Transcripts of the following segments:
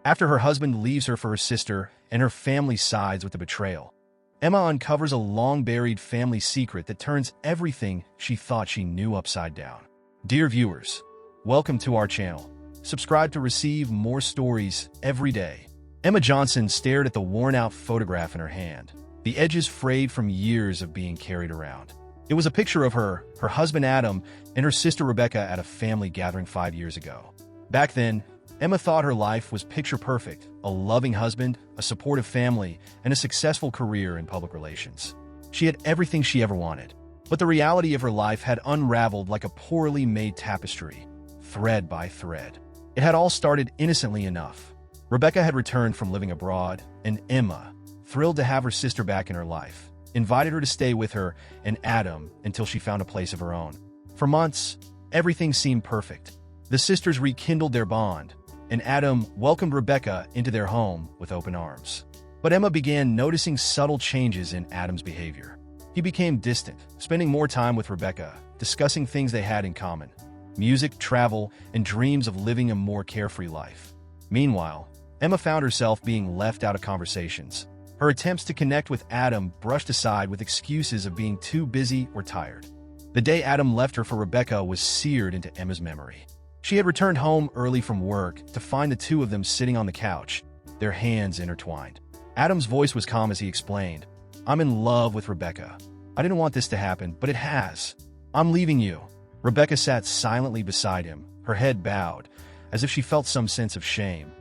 After her husband leaves her for her sister and her family sides with the betrayal, Emma uncovers a long-buried family secret that turns everything she thought she knew upside down. Dear viewers, welcome to our channel. Subscribe to receive more stories every day. Emma Johnson stared at the worn-out photograph in her hand, the edges frayed from years of being carried around. It was a picture of her husband Adam, and her sister Rebecca at a family gathering 5 years ago. Back then, Emma thought her life was picture-perfect: a loving husband, a supportive family, and a successful career in public relations. She had everything she ever wanted. But the reality of her life had unraveled like a poorly made tapestry, thread by thread. It had all started innocently enough. Rebecca had returned from living abroad, and Emma, thrilled to have her sister back in her life, invited her to stay with her and Adam until she found a place of her own. For months, everything seemed perfect. The sisters rekindled their bond, and Adam welcomed Rebecca into their home with open arms. But Emma began noticing subtle changes in Adam's behavior. He became distant, spending more time with Rebecca, discussing things they had in common: music, travel, and dreams of living a more carefree life. Meanwhile, Emma found herself being left out of conversations. Her attempts to connect with Adam brushed aside with excuses of being too busy or tired. The day Adam left her for Rebecca was seared into Emma's memory. She had returned home early from work to find the two of them sitting on the couch, their hands intertwined. Adam's voice was calm as he explained, "I'm in love with Rebecca. I didn't want this to happen, but it has. I'm leaving you." Rebecca sat silently beside him, her head bowed, as if she felt some sense of shame,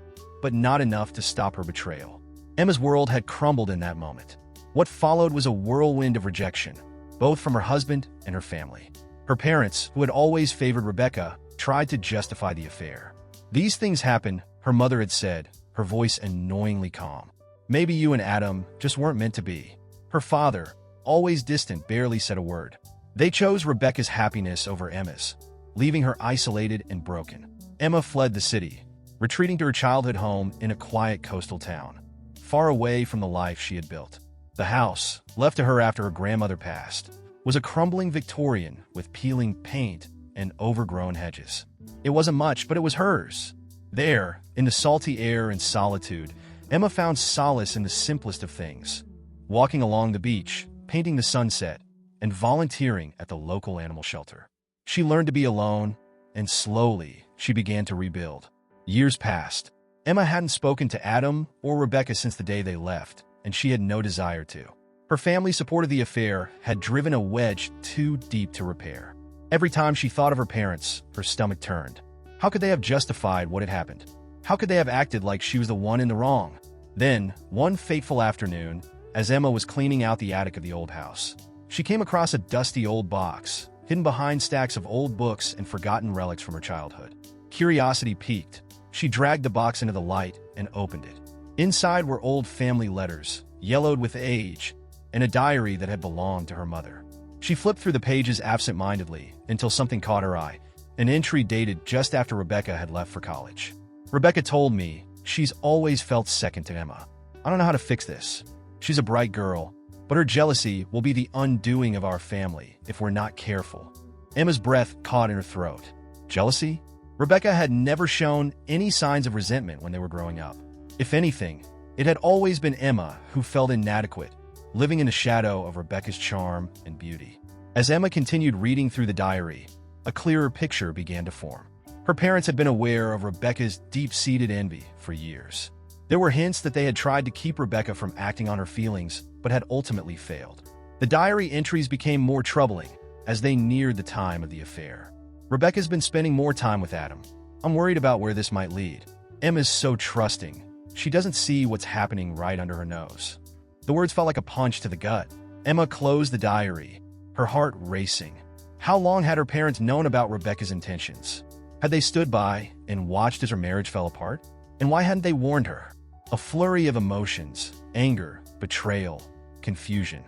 but not enough to stop her betrayal. Emma's world had crumbled in that moment. What followed was a whirlwind of rejection, both from her husband and her family. Her parents, who had always favored Rebecca, tried to justify the affair. "These things happen," her mother had said, her voice annoyingly calm. "Maybe you and Adam just weren't meant to be." Her father, always distant, barely said a word. They chose Rebecca's happiness over Emma's, leaving her isolated and broken. Emma fled the city, retreating to her childhood home in a quiet coastal town, far away from the life she had built. The house, left to her after her grandmother passed, was a crumbling Victorian with peeling paint and overgrown hedges. It wasn't much, but it was hers. There, in the salty air and solitude, Emma found solace in the simplest of things: walking along the beach, painting the sunset, and volunteering at the local animal shelter. She learned to be alone, and slowly, she began to rebuild. Years passed. Emma hadn't spoken to Adam or Rebecca since the day they left, and she had no desire to. Her family's support of the affair had driven a wedge too deep to repair. Every time she thought of her parents, her stomach turned. How could they have justified what had happened? How could they have acted like she was the one in the wrong? Then, one fateful afternoon, as Emma was cleaning out the attic of the old house, she came across a dusty old box, hidden behind stacks of old books and forgotten relics from her childhood. Curiosity piqued. She dragged the box into the light and opened it. Inside were old family letters, yellowed with age, and a diary that had belonged to her mother. She flipped through the pages absent-mindedly until something caught her eye, an entry dated just after Rebecca had left for college. "Rebecca told me she's always felt second to Emma. I don't know how to fix this. She's a bright girl, but her jealousy will be the undoing of our family if we're not careful." Emma's breath caught in her throat. Jealousy? Rebecca had never shown any signs of resentment when they were growing up. If anything, it had always been Emma who felt inadequate, living in the shadow of Rebecca's charm and beauty. As Emma continued reading through the diary, a clearer picture began to form. Her parents had been aware of Rebecca's deep-seated envy for years. There were hints that they had tried to keep Rebecca from acting on her feelings, but had ultimately failed. The diary entries became more troubling as they neared the time of the affair. "Rebecca's been spending more time with Adam. I'm worried about where this might lead. Emma's so trusting. She doesn't see what's happening right under her nose." The words felt like a punch to the gut. Emma closed the diary, her heart racing. How long had her parents known about Rebecca's intentions? Had they stood by and watched as her marriage fell apart? And why hadn't they warned her? A flurry of emotions, anger, betrayal, confusion,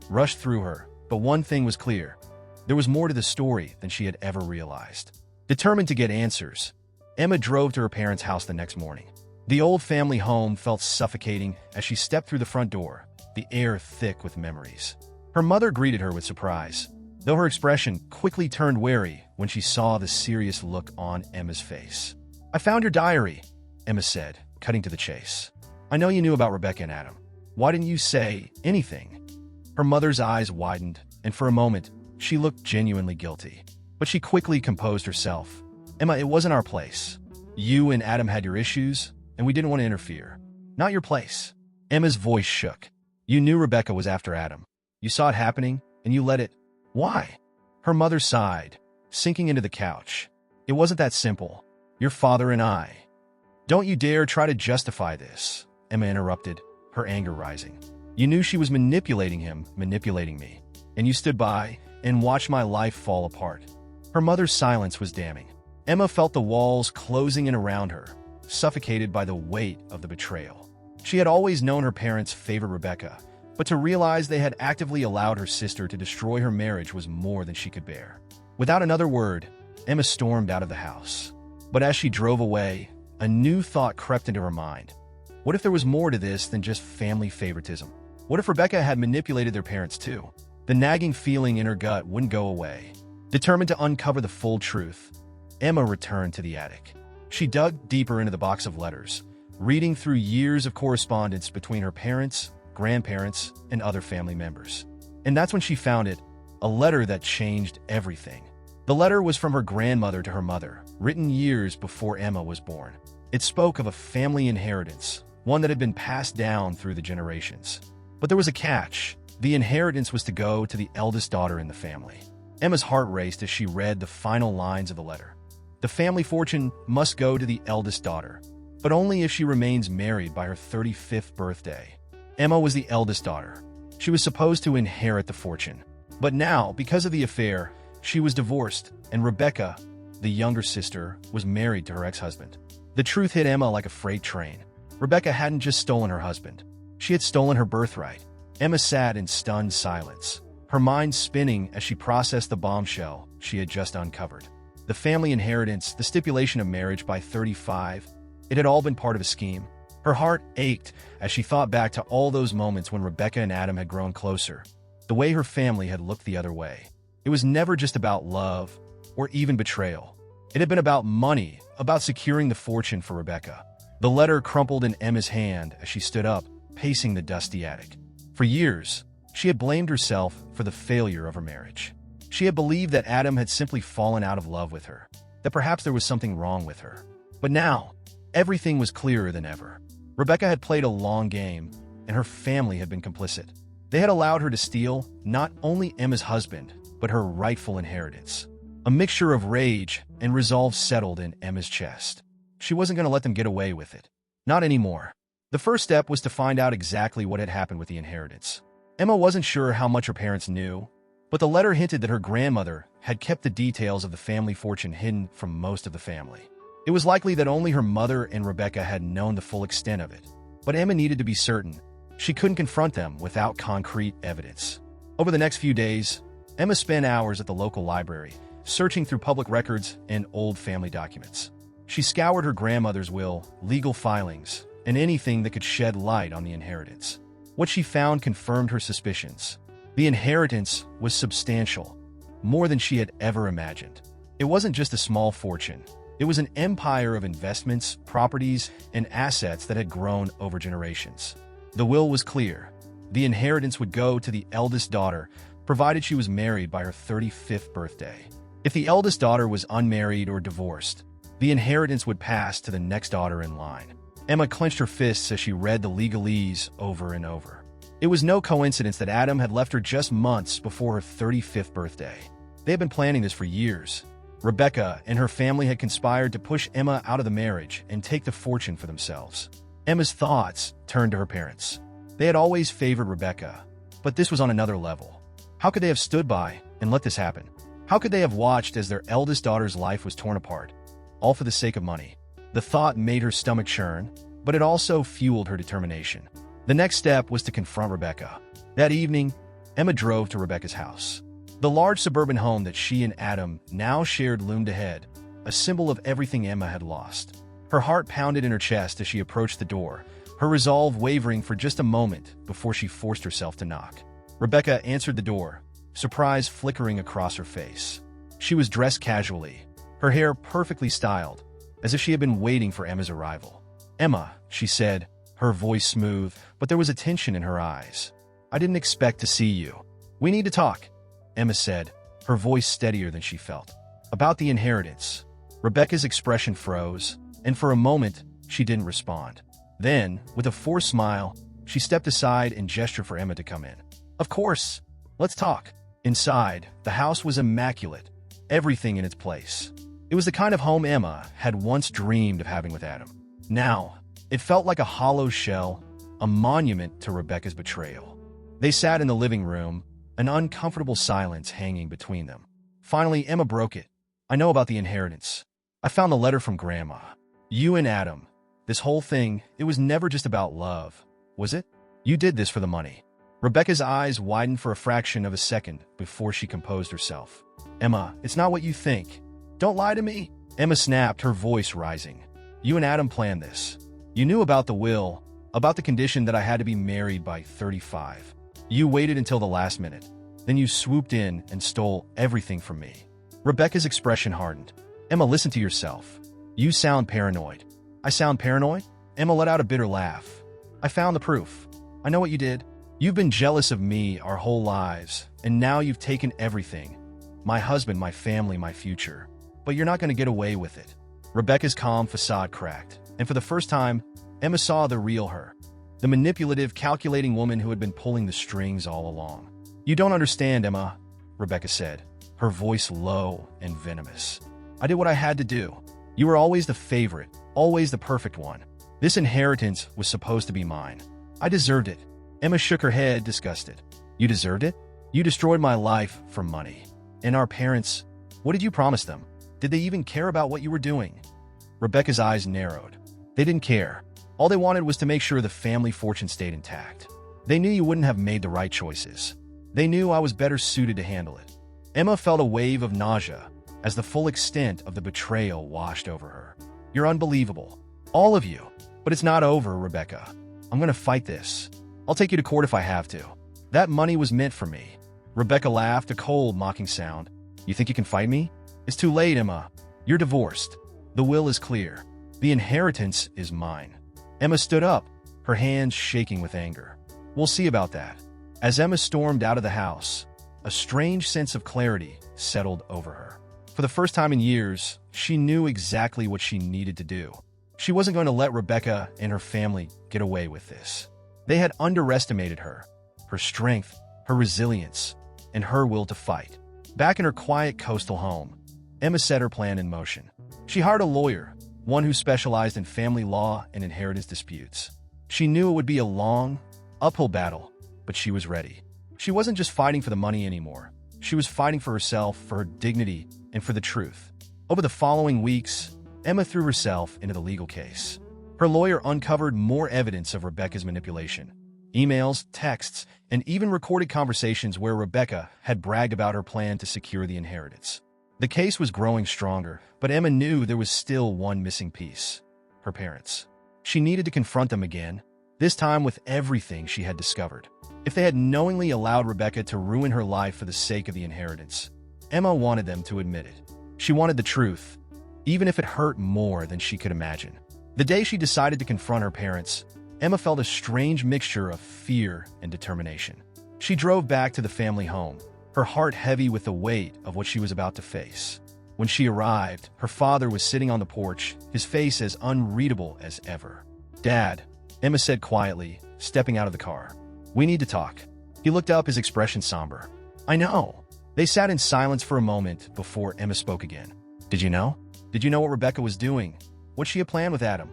rushed through her, but one thing was clear. There was more to the story than she had ever realized. Determined to get answers, Emma drove to her parents' house the next morning. The old family home felt suffocating as she stepped through the front door, the air thick with memories. Her mother greeted her with surprise, though her expression quickly turned wary when she saw the serious look on Emma's face. "I found your diary," Emma said, cutting to the chase. I know you knew about Rebecca and Adam. Why didn't you say anything? Her mother's eyes widened, and for a moment, she looked genuinely guilty. But she quickly composed herself. Emma, it wasn't our place. You and Adam had your issues, and we didn't want to interfere. Not your place. Emma's voice shook. You knew Rebecca was after Adam. You saw it happening, and you let it. Why? Her mother sighed, sinking into the couch. It wasn't that simple. Your father and I. Don't you dare try to justify this, Emma interrupted, her anger rising. You knew she was manipulating him, manipulating me, and you stood by and watched my life fall apart. Her mother's silence was damning. Emma felt the walls closing in around her, suffocated by the weight of the betrayal. She had always known her parents favored Rebecca, but to realize they had actively allowed her sister to destroy her marriage was more than she could bear. Without another word, Emma stormed out of the house. But as she drove away, a new thought crept into her mind. What if there was more to this than just family favoritism? What if Rebecca had manipulated their parents too? The nagging feeling in her gut wouldn't go away. Determined to uncover the full truth, Emma returned to the attic. She dug deeper into the box of letters, reading through years of correspondence between her parents, grandparents, and other family members. And that's when she found it, a letter that changed everything. The letter was from her grandmother to her mother, written years before Emma was born. It spoke of a family inheritance, one that had been passed down through the generations. But there was a catch. The inheritance was to go to the eldest daughter in the family. Emma's heart raced as she read the final lines of the letter. The family fortune must go to the eldest daughter, but only if she remains married by her 35th birthday. Emma was the eldest daughter. She was supposed to inherit the fortune. But now, because of the affair, she was divorced, and Rebecca, the younger sister, was married to her ex-husband. The truth hit Emma like a freight train. Rebecca hadn't just stolen her husband. She had stolen her birthright. Emma sat in stunned silence, her mind spinning as she processed the bombshell she had just uncovered. The family inheritance, the stipulation of marriage by 35, it had all been part of a scheme. Her heart ached as she thought back to all those moments when Rebecca and Adam had grown closer, the way her family had looked the other way. It was never just about love or even betrayal. It had been about money, about securing the fortune for Rebecca. The letter crumpled in Emma's hand as she stood up, pacing the dusty attic. For years, she had blamed herself for the failure of her marriage. She had believed that Adam had simply fallen out of love with her, that perhaps there was something wrong with her. But now, everything was clearer than ever. Rebecca had played a long game, and her family had been complicit. They had allowed her to steal not only Emma's husband, but her rightful inheritance. A mixture of rage and resolve settled in Emma's chest. She wasn't going to let them get away with it. Not anymore. The first step was to find out exactly what had happened with the inheritance. Emma wasn't sure how much her parents knew, but the letter hinted that her grandmother had kept the details of the family fortune hidden from most of the family. It was likely that only her mother and Rebecca had known the full extent of it. But Emma needed to be certain. She couldn't confront them without concrete evidence. Over the next few days, Emma spent hours at the local library, searching through public records and old family documents. She scoured her grandmother's will, legal filings, and anything that could shed light on the inheritance. What she found confirmed her suspicions. The inheritance was substantial, more than she had ever imagined. It wasn't just a small fortune. It was an empire of investments, properties, and assets that had grown over generations. The will was clear. The inheritance would go to the eldest daughter, provided she was married by her 35th birthday. If the eldest daughter was unmarried or divorced, the inheritance would pass to the next daughter in line. Emma clenched her fists as she read the legalese over and over. It was no coincidence that Adam had left her just months before her 35th birthday. They had been planning this for years. Rebecca and her family had conspired to push Emma out of the marriage and take the fortune for themselves. Emma's thoughts turned to her parents. They had always favored Rebecca, but this was on another level. How could they have stood by and let this happen? How could they have watched as their eldest daughter's life was torn apart, all for the sake of money? The thought made her stomach churn, but it also fueled her determination. The next step was to confront Rebecca. That evening, Emma drove to Rebecca's house. The large suburban home that she and Adam now shared loomed ahead, a symbol of everything Emma had lost. Her heart pounded in her chest as she approached the door, her resolve wavering for just a moment before she forced herself to knock. Rebecca answered the door, surprise flickering across her face. She was dressed casually, her hair perfectly styled, as if she had been waiting for Emma's arrival. Emma, she said, her voice smooth, but there was a tension in her eyes. I didn't expect to see you. We need to talk, Emma said, her voice steadier than she felt. About the inheritance. Rebecca's expression froze, and for a moment, she didn't respond. Then, with a forced smile, she stepped aside and gestured for Emma to come in. Of course. Let's talk. Inside, the house was immaculate, everything in its place. It was the kind of home Emma had once dreamed of having with Adam. Now, it felt like a hollow shell, a monument to Rebecca's betrayal. They sat in the living room, an uncomfortable silence hanging between them. Finally, Emma broke it. I know about the inheritance. I found the letter from Grandma. You and Adam. This whole thing, it was never just about love, was it? You did this for the money. Rebecca's eyes widened for a fraction of a second before she composed herself. Emma, it's not what you think. Don't lie to me. Emma snapped, her voice rising. You and Adam planned this. You knew about the will, about the condition that I had to be married by 35. You waited until the last minute. Then you swooped in and stole everything from me. Rebecca's expression hardened. Emma, listen to yourself. You sound paranoid. I sound paranoid? Emma let out a bitter laugh. I found the proof. I know what you did. You've been jealous of me our whole lives, and now you've taken everything. My husband, my family, my future. But you're not going to get away with it. Rebecca's calm facade cracked, and for the first time, Emma saw the real her. The manipulative, calculating woman who had been pulling the strings all along. You don't understand, Emma, Rebecca said, her voice low and venomous. I did what I had to do. You were always the favorite, always the perfect one. This inheritance was supposed to be mine. I deserved it. Emma shook her head, disgusted. You deserved it? You destroyed my life for money. And our parents, what did you promise them? Did they even care about what you were doing? Rebecca's eyes narrowed. They didn't care. All they wanted was to make sure the family fortune stayed intact. They knew you wouldn't have made the right choices. They knew I was better suited to handle it. Emma felt a wave of nausea as the full extent of the betrayal washed over her. You're unbelievable. All of you. But it's not over, Rebecca. I'm going to fight this. I'll take you to court if I have to. That money was meant for me. Rebecca laughed, a cold, mocking sound. You think you can fight me? It's too late, Emma. You're divorced. The will is clear. The inheritance is mine. Emma stood up, her hands shaking with anger. We'll see about that. As Emma stormed out of the house, a strange sense of clarity settled over her. For the first time in years, she knew exactly what she needed to do. She wasn't going to let Rebecca and her family get away with this. They had underestimated her strength, her resilience, and her will to fight. Back in her quiet coastal home, Emma set her plan in motion. She hired a lawyer, one who specialized in family law and inheritance disputes. She knew it would be a long, uphill battle, but she was ready. She wasn't just fighting for the money anymore. She was fighting for herself, for her dignity, and for the truth. Over the following weeks, Emma threw herself into the legal case. Her lawyer uncovered more evidence of Rebecca's manipulation. Emails, texts, and even recorded conversations where Rebecca had bragged about her plan to secure the inheritance. The case was growing stronger, but Emma knew there was still one missing piece: her parents. She needed to confront them again, this time with everything she had discovered. If they had knowingly allowed Rebecca to ruin her life for the sake of the inheritance, Emma wanted them to admit it. She wanted the truth, even if it hurt more than she could imagine. The day she decided to confront her parents, Emma felt a strange mixture of fear and determination. She drove back to the family home, her heart heavy with the weight of what she was about to face. When she arrived, her father was sitting on the porch, his face as unreadable as ever. Dad, Emma said quietly, stepping out of the car. We need to talk. He looked up, his expression somber. I know. They sat in silence for a moment before Emma spoke again. Did you know? Did you know what Rebecca was doing? What she had planned with Adam?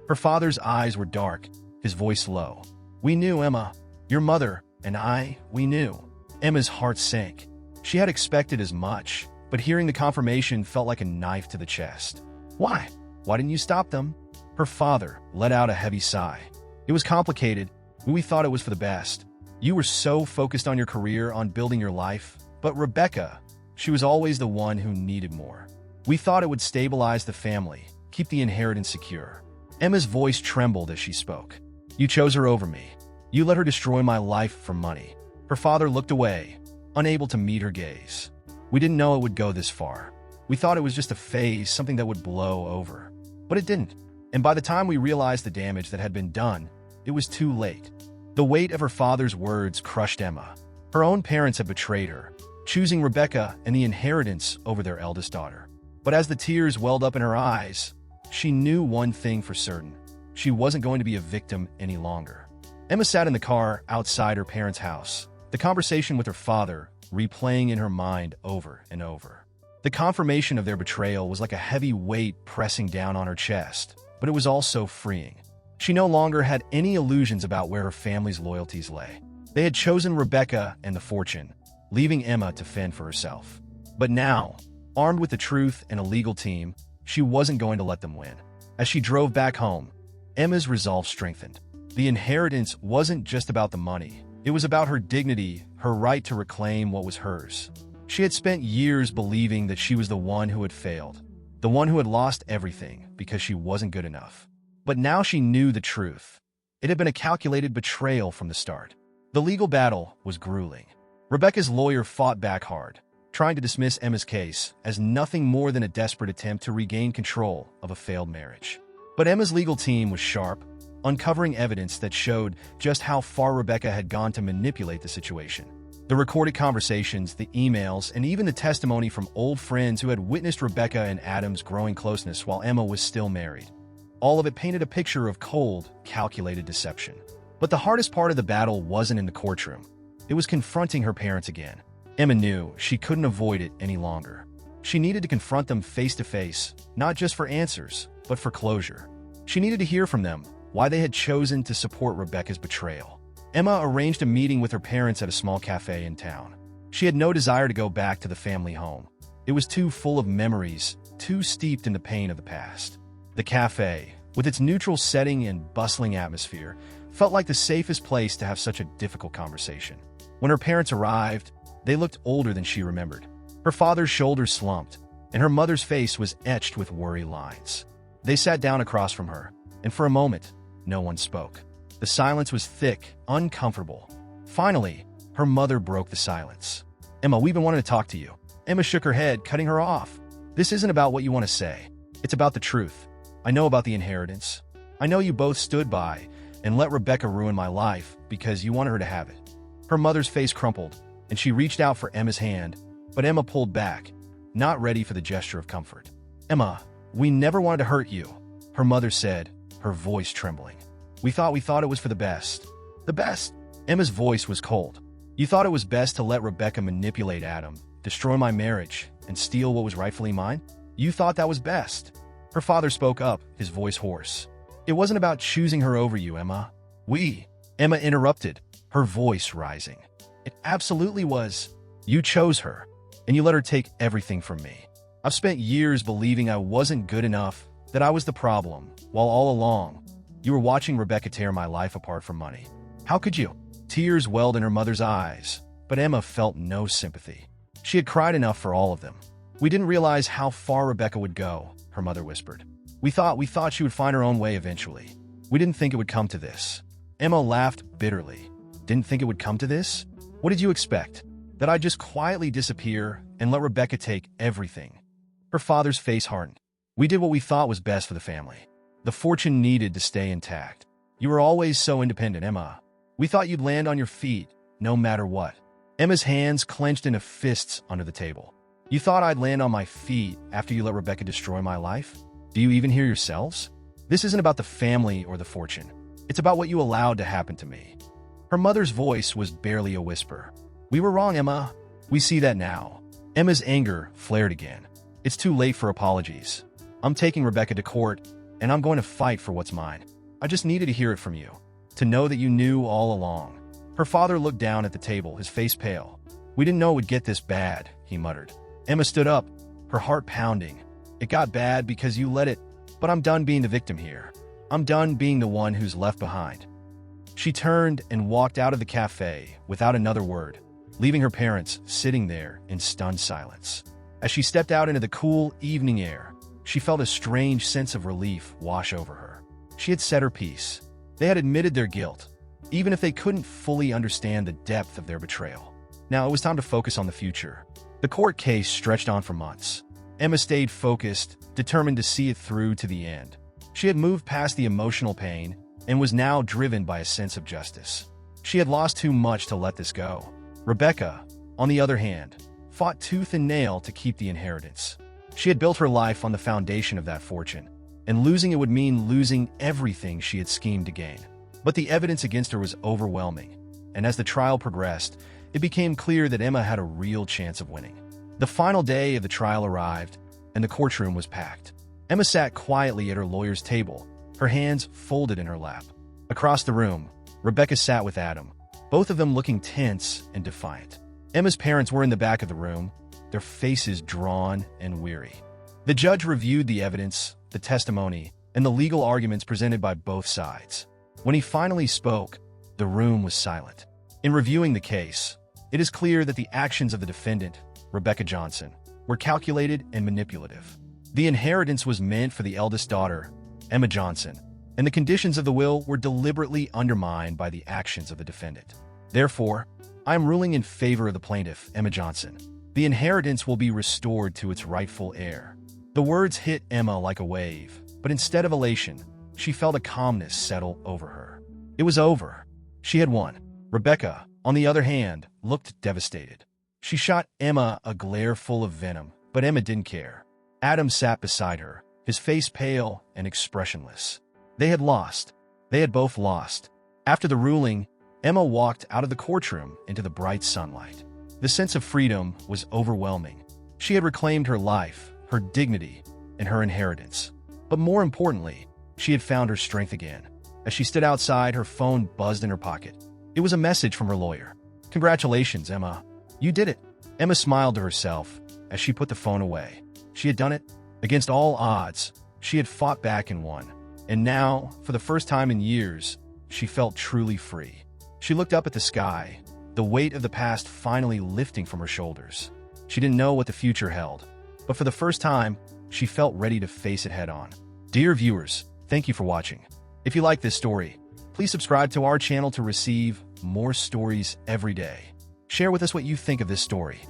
Her father's eyes were dark, his voice low. We knew, Emma. Your mother and I, we knew. Emma's heart sank. She had expected as much, but hearing the confirmation felt like a knife to the chest. Why? Why didn't you stop them? Her father let out a heavy sigh. It was complicated. We thought it was for the best. You were so focused on your career, on building your life. But Rebecca, she was always the one who needed more. We thought it would stabilize the family, keep the inheritance secure. Emma's voice trembled as she spoke. You chose her over me. You let her destroy my life for money. Her father looked away, unable to meet her gaze. We didn't know it would go this far. We thought it was just a phase, something that would blow over. But it didn't. And by the time we realized the damage that had been done, it was too late. The weight of her father's words crushed Emma. Her own parents had betrayed her, choosing Rebecca and the inheritance over their eldest daughter. But as the tears welled up in her eyes, she knew one thing for certain. She wasn't going to be a victim any longer. Emma sat in the car outside her parents' house, the conversation with her father replaying in her mind over and over. The confirmation of their betrayal was like a heavy weight pressing down on her chest, but it was also freeing. She no longer had any illusions about where her family's loyalties lay. They had chosen Rebecca and the fortune, leaving Emma to fend for herself. But now, armed with the truth and a legal team, she wasn't going to let them win. As she drove back home, Emma's resolve strengthened. The inheritance wasn't just about the money. It was about her dignity, her right to reclaim what was hers. She had spent years believing that she was the one who had failed, the one who had lost everything because she wasn't good enough. But now she knew the truth. It had been a calculated betrayal from the start. The legal battle was grueling. Rebecca's lawyer fought back hard, trying to dismiss Emma's case as nothing more than a desperate attempt to regain control of a failed marriage. But Emma's legal team was sharp, uncovering evidence that showed just how far Rebecca had gone to manipulate the situation. The recorded conversations, the emails, and even the testimony from old friends who had witnessed Rebecca and Adam's growing closeness while Emma was still married. All of it painted a picture of cold, calculated deception. But the hardest part of the battle wasn't in the courtroom. It was confronting her parents again. Emma knew she couldn't avoid it any longer. She needed to confront them face to face, not just for answers, but for closure. She needed to hear from them why they had chosen to support Rebecca's betrayal. Emma arranged a meeting with her parents at a small cafe in town. She had no desire to go back to the family home. It was too full of memories, too steeped in the pain of the past. The cafe, with its neutral setting and bustling atmosphere, felt like the safest place to have such a difficult conversation. When her parents arrived, they looked older than she remembered. Her father's shoulders slumped, and her mother's face was etched with worry lines. They sat down across from her, and for a moment, no one spoke. The silence was thick, uncomfortable. Finally, her mother broke the silence. "Emma, we've been wanting to talk to you." Emma shook her head, cutting her off. "This isn't about what you want to say. It's about the truth. I know about the inheritance. I know you both stood by and let Rebecca ruin my life because you wanted her to have it." Her mother's face crumpled, and she reached out for Emma's hand, but Emma pulled back, not ready for the gesture of comfort. "Emma, we never wanted to hurt you," her mother said, her voice trembling. We thought it was for the best." "The best?" Emma's voice was cold. "You thought it was best to let Rebecca manipulate Adam, destroy my marriage, and steal what was rightfully mine? You thought that was best?" Her father spoke up, his voice hoarse. "It wasn't about choosing her over you, Emma. Emma interrupted, her voice rising. "It absolutely was. You chose her, and you let her take everything from me. I've spent years believing I wasn't good enough, that I was the problem, while all along, you were watching Rebecca tear my life apart for money. How could you?" Tears welled in her mother's eyes, but Emma felt no sympathy. She had cried enough for all of them. "We didn't realize how far Rebecca would go," her mother whispered. We thought she would find her own way eventually. We didn't think it would come to this." Emma laughed bitterly. "Didn't think it would come to this? What did you expect? That I'd just quietly disappear and let Rebecca take everything?" Her father's face hardened. "We did what we thought was best for the family. The fortune needed to stay intact. You were always so independent, Emma. We thought you'd land on your feet, no matter what." Emma's hands clenched into fists under the table. "You thought I'd land on my feet after you let Rebecca destroy my life? Do you even hear yourselves? This isn't about the family or the fortune. It's about what you allowed to happen to me." Her mother's voice was barely a whisper. "We were wrong, Emma. We see that now." Emma's anger flared again. "It's too late for apologies. I'm taking Rebecca to court, and I'm going to fight for what's mine. I just needed to hear it from you, to know that you knew all along." Her father looked down at the table, his face pale. "We didn't know it would get this bad," he muttered. Emma stood up, her heart pounding. "It got bad because you let it, but I'm done being the victim here. I'm done being the one who's left behind." She turned and walked out of the cafe without another word, leaving her parents sitting there in stunned silence. As she stepped out into the cool evening air, she felt a strange sense of relief wash over her. She had said her piece. They had admitted their guilt, even if they couldn't fully understand the depth of their betrayal. Now it was time to focus on the future. The court case stretched on for months. Emma stayed focused, determined to see it through to the end. She had moved past the emotional pain and was now driven by a sense of justice. She had lost too much to let this go. Rebecca, on the other hand, fought tooth and nail to keep the inheritance. She had built her life on the foundation of that fortune, and losing it would mean losing everything she had schemed to gain. But the evidence against her was overwhelming, and as the trial progressed, it became clear that Emma had a real chance of winning. The final day of the trial arrived, and the courtroom was packed. Emma sat quietly at her lawyer's table, her hands folded in her lap. Across the room, Rebecca sat with Adam, both of them looking tense and defiant. Emma's parents were in the back of the room, their faces drawn and weary. The judge reviewed the evidence, the testimony, and the legal arguments presented by both sides. When he finally spoke, the room was silent. In reviewing the case, it is clear that the actions of the defendant, Rebecca Johnson, were calculated and manipulative. The inheritance was meant for the eldest daughter, Emma Johnson, and the conditions of the will were deliberately undermined by the actions of the defendant. Therefore, I am ruling in favor of the plaintiff, Emma Johnson. The inheritance will be restored to its rightful heir. The words hit Emma like a wave, but instead of elation, she felt a calmness settle over her. It was over. She had won. Rebecca, on the other hand, looked devastated. She shot Emma a glare full of venom, but Emma didn't care. Adam sat beside her, his face pale and expressionless. They had lost. They had both lost. After the ruling, Emma walked out of the courtroom into the bright sunlight. The sense of freedom was overwhelming. She had reclaimed her life, her dignity, and her inheritance. But more importantly, she had found her strength again. As she stood outside, her phone buzzed in her pocket. It was a message from her lawyer. "Congratulations, Emma. You did it." Emma smiled to herself as she put the phone away. She had done it. Against all odds, she had fought back and won. And now, for the first time in years, she felt truly free. She looked up at the sky, the weight of the past finally lifting from her shoulders. She didn't know what the future held, but for the first time, she felt ready to face it head-on. Dear viewers, thank you for watching. If you like this story, please subscribe to our channel to receive more stories every day. Share with us what you think of this story.